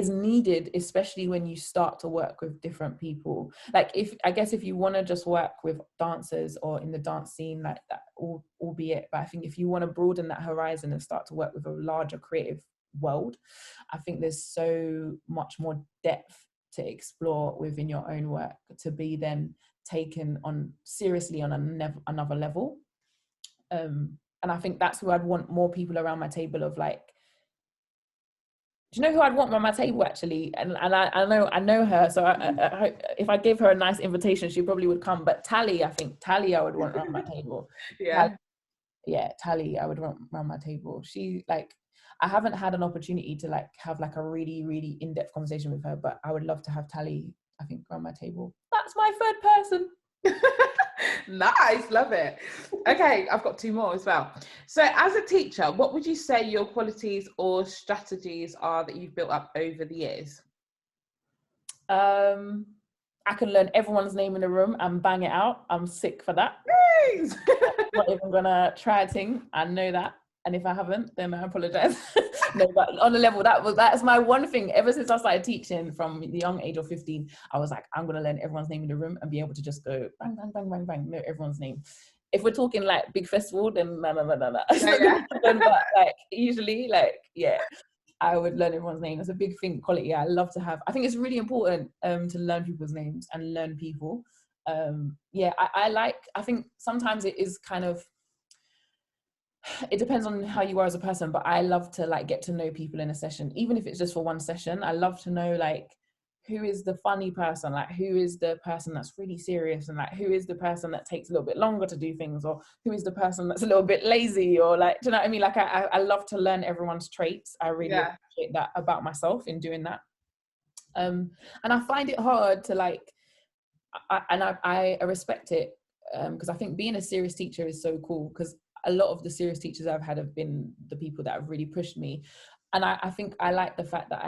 S2: needed, especially when you start to work with different people. Like if you want to just work with dancers or in the dance scene like that, albeit, but I think if you want to broaden that horizon and start to work with a larger creative world, I think there's so much more depth to explore within your own work to be then taken on seriously on another level. And I think that's who I'd want more people around my table of like, do you know who I'd want around my table actually? And I know her, so I if I gave her a nice invitation, she probably would come. But Tally, I would want around my table. Tally, I would want around my table. She like, I haven't had an opportunity to like have like a really, really in-depth conversation with her, but I would love to have Tally, I think, around my table. That's my third person.
S1: Nice, love it. Okay, I've got 2 more as well. So as a teacher, what would you say your qualities or strategies are that you've built up over the years?
S2: I can learn everyone's name in the room and bang it out. I'm sick for that.
S1: Nice.
S2: I'm not even gonna try a thing. I know that. And if I haven't, then I apologize. No, but on the level, that's my one thing. Ever since I started teaching from the young age of 15, I was like, I'm gonna learn everyone's name in the room and be able to just go bang, bang, bang, bang, bang, know everyone's name. If we're talking like big festival, then no. But like usually, like I would learn everyone's name. That's a big thing, quality I love to have. I think it's really important to learn people's names and learn people. I think sometimes it is kind of, it depends on how you are as a person, but I love to like get to know people in a session, even if it's just for one session. I love to know like who is the funny person, like who is the person that's really serious, and like who is the person that takes a little bit longer to do things, or who is the person that's a little bit lazy, or like, do you know what I mean? Like I love to learn everyone's traits. I really appreciate that about myself in doing that. And I find it hard to like, I respect it, because I think being a serious teacher is so cool, because a lot of the serious teachers I've had have been the people that have really pushed me. And I think I like the fact that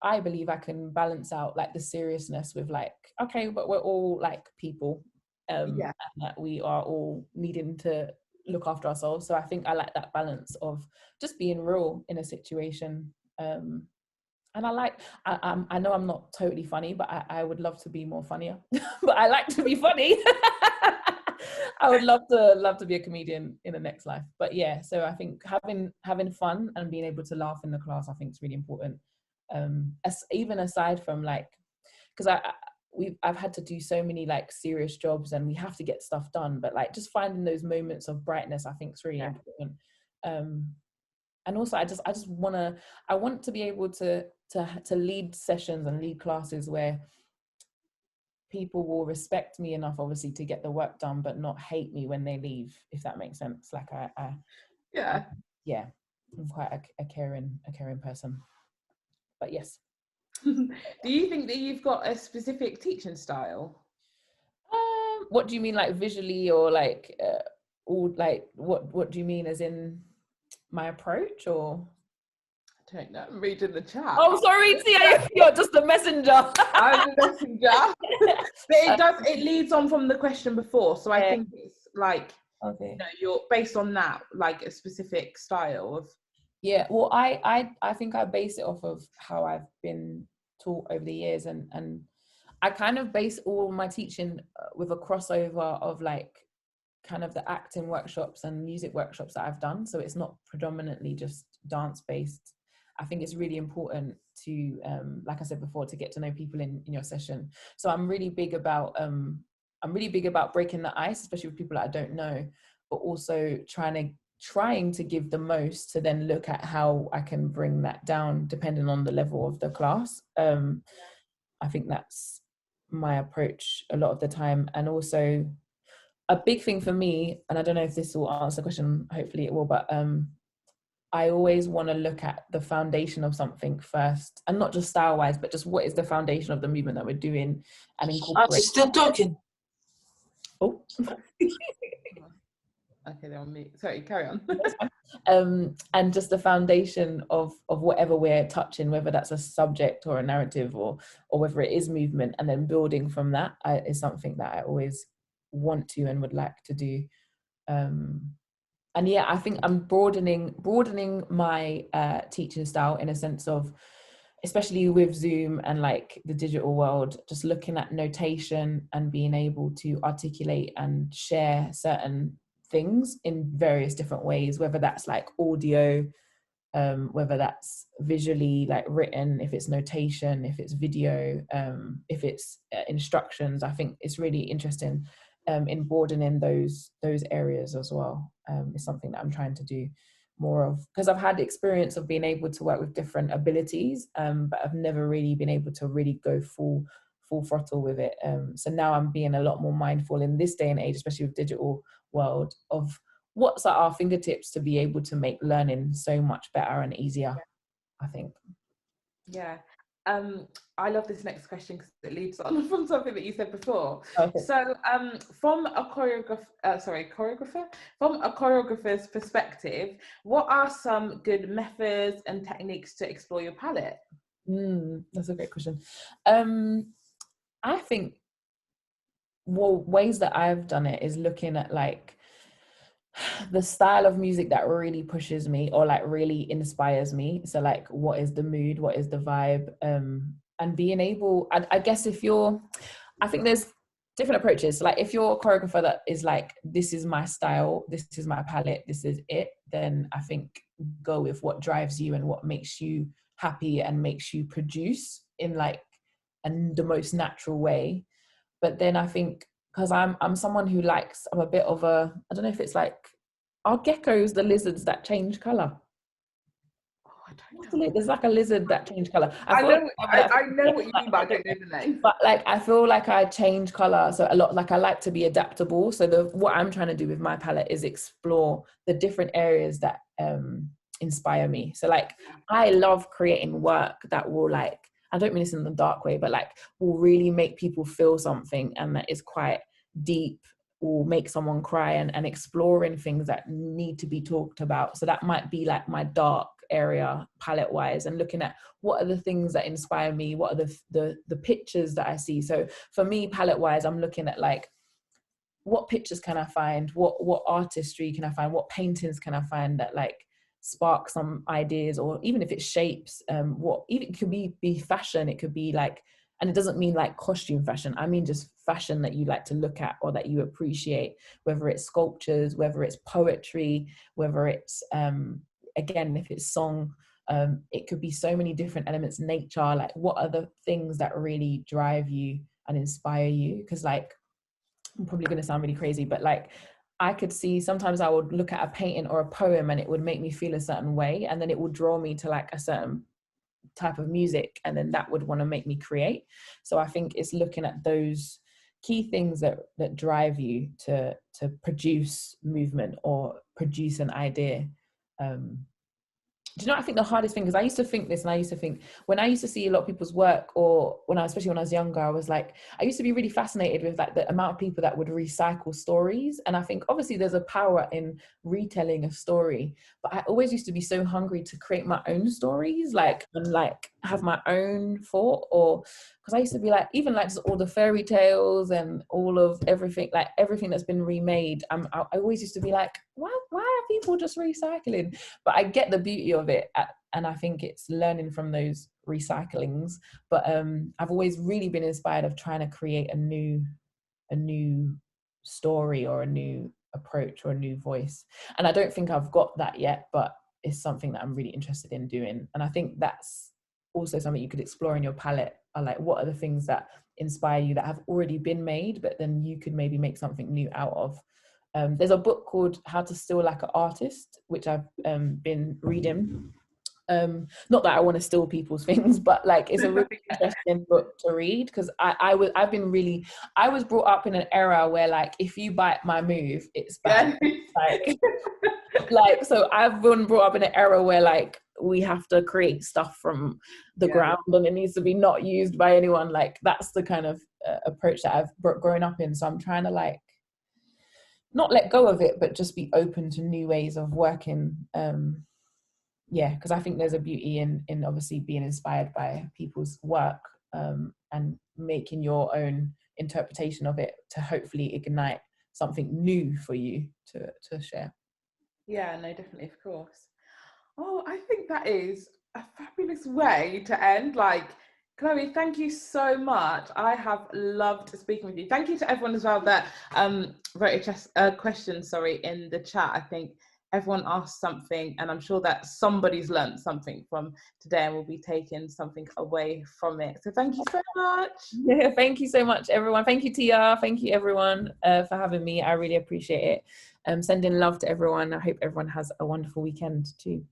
S2: I believe I can balance out like the seriousness with like, okay, but we're all like people, and that we are all needing to look after ourselves. So I think I like that balance of just being real in a situation. And I know I'm not totally funny, but I would love to be more funnier. But I like to be funny. I would love to be a comedian in the next life. But yeah, so I think having fun and being able to laugh in the class, I think is really important. Even aside from like, because I've had to do so many like serious jobs and we have to get stuff done, but like just finding those moments of brightness, I think is really important. And also I want to be able to lead sessions and lead classes where people will respect me enough, obviously, to get the work done, but not hate me when they leave, if that makes sense. Like I'm quite a caring person. But yes.
S1: Do you think that you've got a specific teaching style?
S2: What do you mean, like visually, or like all like what do you mean, as in my approach, or?
S1: I don't know, I'm reading the chat.
S2: Oh, sorry, Tia, you're just the messenger.
S1: I'm the messenger. But it leads on from the question before, so I think it's like,
S2: okay,
S1: you know, you're based on that, like a specific style of.
S2: Yeah, well, I think I base it off of how I've been taught over the years, and I kind of base all my teaching with a crossover of like kind of the acting workshops and music workshops that I've done. So it's not predominantly just dance based. I think it's really important to, like I said before, to get to know people in your session. So I'm really big about breaking the ice, especially with people that I don't know, but also trying to give the most to then look at how I can bring that down depending on the level of the class. I think that's my approach a lot of the time. And also a big thing for me, and I don't know if this will answer the question, hopefully it will, but I always want to look at the foundation of something first, and not just style wise, but just what is the foundation of the movement that we're doing, and incorporate.
S3: She's still talking.
S2: Oh.
S1: Okay, they're on me. Sorry, carry on.
S2: And just the foundation of whatever we're touching, whether that's a subject or a narrative or whether it is movement, and then building from that is something that I always want to and would like to do. And yeah, I think I'm broadening my teaching style in a sense of, especially with Zoom and like the digital world, just looking at notation and being able to articulate and share certain things in various different ways, whether that's like audio, whether that's visually like written, if it's notation, if it's video, if it's instructions. I think it's really interesting in broadening those areas as well. Is something that I'm trying to do more of, because I've had experience of being able to work with different abilities, but I've never really been able to really go full throttle with it. So now I'm being a lot more mindful in this day and age, especially with digital world, of what's at our fingertips to be able to make learning so much better and easier, I think.
S1: Yeah. I love this next question because it leads on from something that you said before.
S2: Okay.
S1: So from a choreographer's perspective, what are some good methods and techniques to explore your palette?
S2: That's a great question. I think ways that I've done it is looking at like the style of music that really pushes me or like really inspires me. So like, what is the mood, what is the vibe, and being able, I guess I think there's different approaches. So like, if you're a choreographer that is like, this is my style, this is my palette, this is it, then I think go with what drives you and what makes you happy and makes you produce in like the most natural way. But then I think, because I'm someone who likes, I'm a bit of a, I don't know if it's like, are geckos the lizards that change colour?
S1: Oh, I don't know.
S2: There's like a lizard that change colour.
S1: I know what you mean, but I don't know the name.
S2: But like, I feel like I change colour so a lot. Like, I like to be adaptable. So what I'm trying to do with my palette is explore the different areas that inspire me. So like, I love creating work that will like I don't mean this in the dark way, but like will really make people feel something, and that is quite deep, or make someone cry, and exploring things that need to be talked about. So that might be like my dark area palette wise, and looking at what are the things that inspire me, what are the pictures that I see. So for me, palette wise, I'm looking at like, what pictures can I find, what artistry can I find, what paintings can I find that like spark some ideas, or even if it shapes what, even it could be fashion, it could be like, and it doesn't mean like costume fashion, I mean just fashion that you like to look at or that you appreciate, whether it's sculptures, whether it's poetry, whether it's again, if it's song, it could be so many different elements, nature, like what are the things that really drive you and inspire you? Because like, I'm probably going to sound really crazy, but like I could see sometimes I would look at a painting or a poem and it would make me feel a certain way, and then it would draw me to like a certain type of music, and then that would want to make me create. So I think it's looking at those key things that drive you to produce movement or produce an idea. Do you know what I think the hardest thing, because I used to think this, and I used to think when I used to see a lot of people's work, or especially when I was younger, I was like, I used to be really fascinated with like the amount of people that would recycle stories. And I think obviously there's a power in retelling a story, but I always used to be so hungry to create my own stories, like, and like have my own thought, or because I used to be like, even like just all the fairy tales and all of everything, like everything that's been remade, I always used to be like, why are people just recycling? But I get the beauty of it, and I think it's learning from those recyclings. But I've always really been inspired of trying to create a new story, or a new approach, or a new voice. And I don't think I've got that yet, but it's something that I'm really interested in doing. And I think that's also something you could explore in your palette, are like, what are the things that inspire you that have already been made, but then you could maybe make something new out of. There's a book called How to Steal Like an Artist, which I've been reading. Not that I want to steal people's things, but like it's a really interesting book to read, because I was brought up in an era where like, if you bite my move, it's bad. Like so I've been brought up in an era where like we have to create stuff from the ground, and it needs to be not used by anyone. Like that's the kind of approach that I've grown up in. So I'm trying to like not let go of it, but just be open to new ways of working. Because I think there's a beauty in obviously being inspired by people's work, and making your own interpretation of it to hopefully ignite something new for you to share.
S1: Yeah, no, definitely, of course. Oh, I think that is a fabulous way to end. Like, Chloe, thank you so much. I have loved speaking with you. Thank you to everyone as well that wrote a question, in the chat. I think everyone asked something, and I'm sure that somebody's learned something from today and will be taking something away from it. So thank you so much.
S2: Yeah, thank you so much, everyone. Thank you, Tia. Thank you, everyone, for having me. I really appreciate it. Sending love to everyone. I hope everyone has a wonderful weekend too.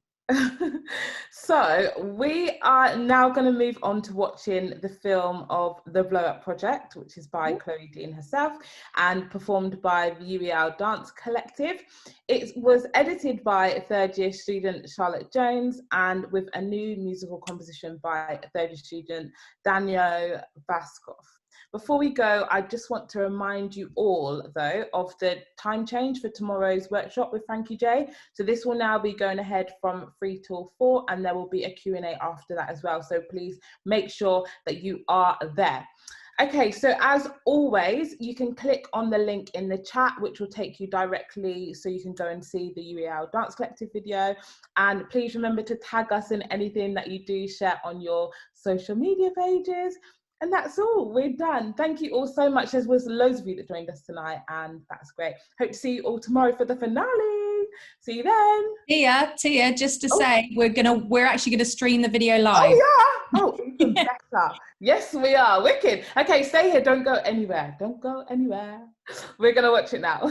S1: So we are now going to move on to watching the film of The Blow Up Project, which is by Kloe Dean herself and performed by the UEL Dance Collective. It was edited by third year student Charlotte Jones, and with a new musical composition by third year student Daniel Vaskov. Before we go, I just want to remind you all, though, of the time change for tomorrow's workshop with Frankie J. So this will now be going ahead from 3 till 4, and there will be a Q&A after that as well. So please make sure that you are there. Okay, so as always, you can click on the link in the chat, which will take you directly so you can go and see the UEL Dance Collective video. And please remember to tag us in anything that you do share on your social media pages. And that's all, we're done. Thank you all so much. There was loads of you that joined us tonight, and that's great. Hope to see you all tomorrow for the finale. See you then.
S3: Tia, just to say, we're actually gonna stream the video live.
S1: Oh yeah. Oh, even better. Yes, we are. Wicked. Okay, stay here. Don't go anywhere. Don't go anywhere. We're gonna watch it now.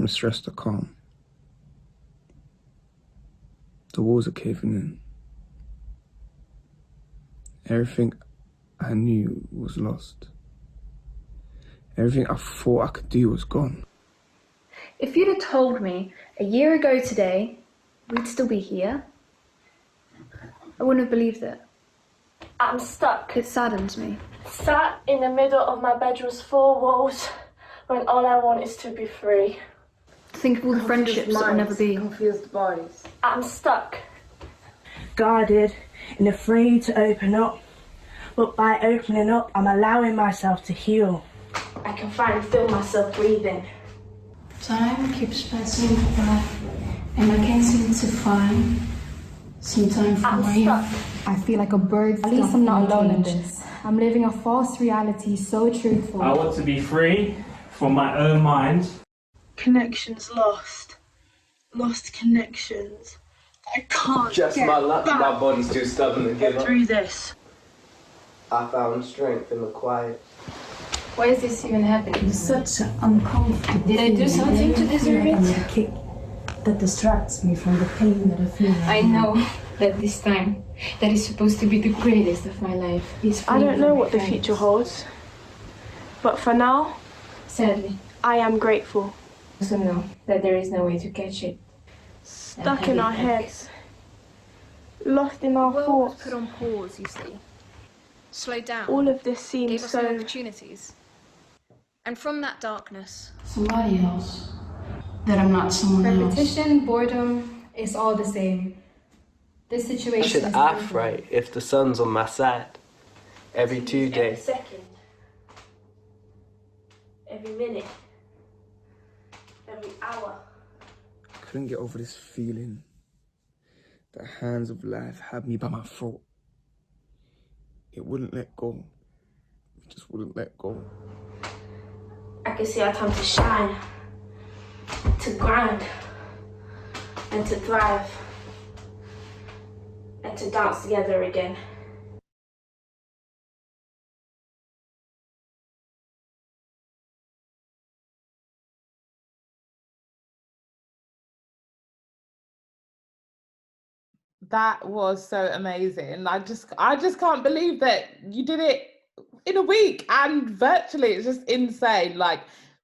S4: stress to calm. The walls are caving in. Everything I knew was lost. Everything I thought I could do was gone.
S5: If you'd have told me a year ago today we'd still be here, I wouldn't have believed it.
S6: I'm stuck.
S5: It saddens me.
S6: Sat in the middle of my bedroom's four walls when all I want is to be free.
S5: Think of all the friendships that will never be.
S1: Confused boys.
S6: I'm stuck.
S7: Guarded and afraid to open up. But by opening up, I'm allowing myself to heal.
S6: I can finally feel myself breathing.
S8: Time keeps passing by, and I can't seem to find some time for
S6: I'm
S8: my
S6: stuck.
S9: I feel like a bird. At least I'm not alone in this. I'm living a false reality so truthful.
S10: I want to be free from my own mind.
S7: Connections lost. Lost connections. I can't
S11: Just
S7: get
S11: my luck,
S7: back.
S11: my body's too stubborn to give up.
S7: Through this.
S11: I found strength in the quiet.
S8: Why is this even happening?
S7: It's such an uncomfortable
S8: Did I do something to deserve it?
S7: a kick that distracts me from the pain that I feel.
S8: I know that this time, that is supposed to be the greatest of my life, is
S7: I don't know what the
S8: friends.
S7: future holds, but for now,
S8: Sadly,
S7: I am grateful.
S8: I also know that there is no way to catch it.
S7: Stuck in our heads, lost in our
S5: The world was
S7: thoughts.
S5: put on pause, you see. Slowed down.
S7: All of this seems
S5: Gave us some
S7: so.
S5: opportunities. And from that darkness,
S8: Somebody else. That I'm not someone else.
S9: Repetition, boredom, it's all the same. This
S11: I
S9: situation
S11: should
S9: is
S11: act
S9: different.
S11: right if the sun's on my side. Every 2
S6: Every
S11: days.
S6: second. Every minute. Every hour.
S4: I couldn't get over this feeling. The hands of life had me by my throat. It wouldn't let go. It just wouldn't let go.
S6: I can see our time to shine, to grind, and to thrive, and to dance together again.
S1: That was so amazing. I just can't believe that you did it in a week and virtually. It's just insane. Like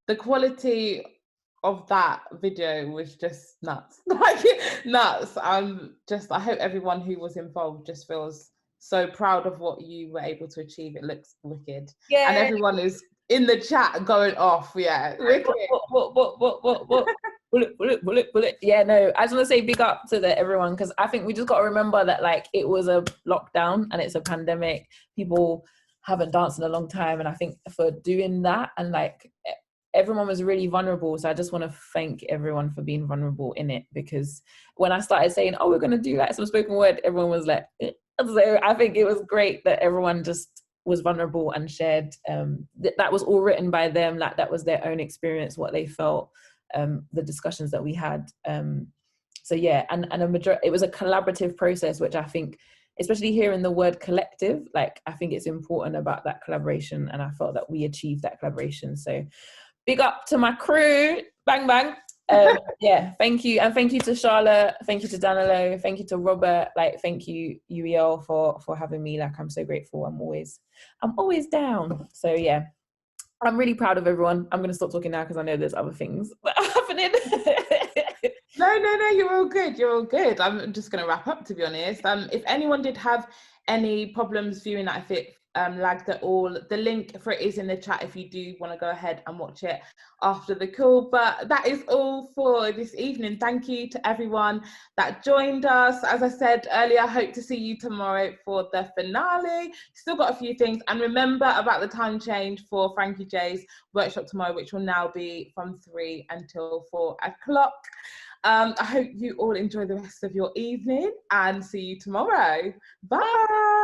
S1: the quality of that video was just nuts. Like nuts. I hope everyone who was involved just feels so proud of what you were able to achieve. It looks wicked.
S2: Yeah.
S1: And everyone is in the chat going off. Yeah. Wicked.
S2: What? Bullet. Yeah, no, I just want to say big up to everyone, because I think we just got to remember that like it was a lockdown and it's a pandemic. People haven't danced in a long time, and I think for doing that, and like everyone was really vulnerable. So I just want to thank everyone for being vulnerable in it, because when I started saying, oh, we're going to do like some spoken word, everyone was like, eh. So I think it was great that everyone just was vulnerable and shared. That was all written by them. Like that was their own experience, what they felt. The discussions that we had. So yeah, and it was a collaborative process, which I think, especially hearing the word collective, like I think it's important about that collaboration, and I felt that we achieved that collaboration. So big up to my crew, bang bang. Yeah, thank you, and thank you to Charlotte, thank you to Danilo, thank you to Robert, like thank you UEL for having me. Like I'm so grateful. I'm always down. So yeah, I'm really proud of everyone. I'm going to stop talking now because I know there's other things that are happening.
S1: No, you're all good. You're all good. I'm just going to wrap up, to be honest. If anyone did have any problems viewing that, if it lagged at all, the link for it is in the chat if you do want to go ahead and watch it after the call. But that is all for this evening. Thank you to everyone that joined us. As I said earlier, I hope to see you tomorrow for the finale. Still got a few things. And remember about the time change for Frankie J's workshop tomorrow, which will now be from 3 until 4 o'clock. I hope you all enjoy the rest of your evening and see you tomorrow. Bye.